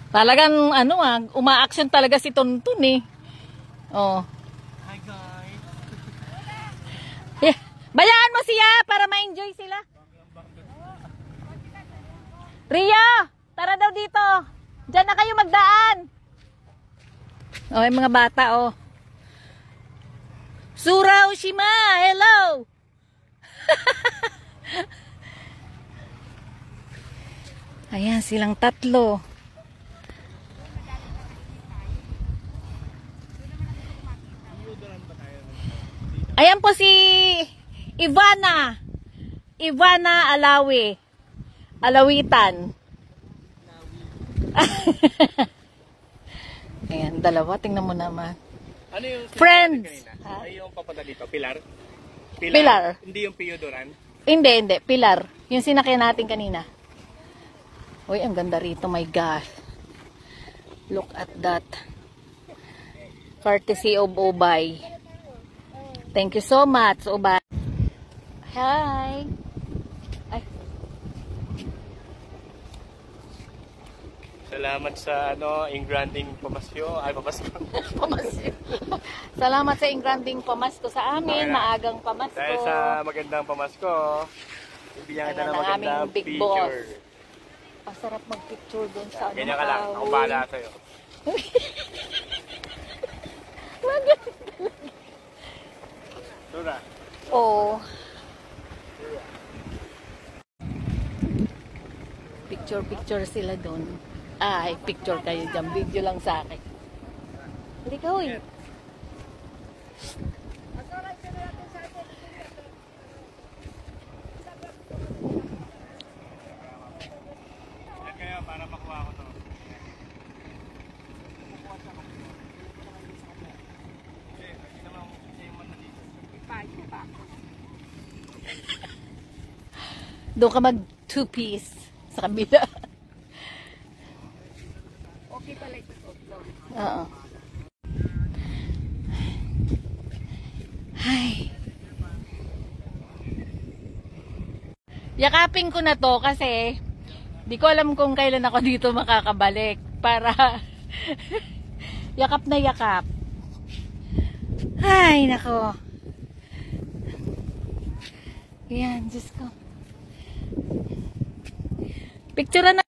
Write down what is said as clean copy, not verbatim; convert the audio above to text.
Talagang uma-action talaga si Tonton eh. Oh. Hi guys. Bayaan mo siya para ma-enjoy sila. Ria, tara daw dito. Diyan na kayo magdaan. Oh, yung mga bata oh. Sura Oshima, hello. Ayan silang tatlo. Ayan po si Ivana Alawi. Alawitan. Ayan, dalawa. Tingnan mo naman. Ano yung Friends. Ay, yung papunta dito, Pilar? Pilar. Hindi yung Piodoran? Hindi. Pilar. Yung sinakyan natin kanina. Uy, ang ganda rito. My gosh. Look at that. Courtesy of Ubay. Thank you so much, Ubay. Hi. Ay. Salamat sa Ingranding Pamasyo. Ay, Pamasko. Pamasko. Salamat sa Ingranding Pamasko sa amin. Maagang Pamasko. Dahil sa magandang Pamasko, ibigyan kita ng magandang big picture. boss. Masarap mag-picture doon sa Ganyan ka lang. Ako bahala sa'yo. Sura. Oh. Picture sila doon. Ay, picture kayo dyan. Video lang sa akin. Hindi ka, uy. Yan kaya para makuha ko to. Doon ka mag two-piece sa kabila. Okay pala ito. Oo. Ay. Yakapin ko na to kasi di ko alam kung kailan ako dito makakabalik para yakap na yakap. Ay, nako. Yan, Diyos ko. Picture na.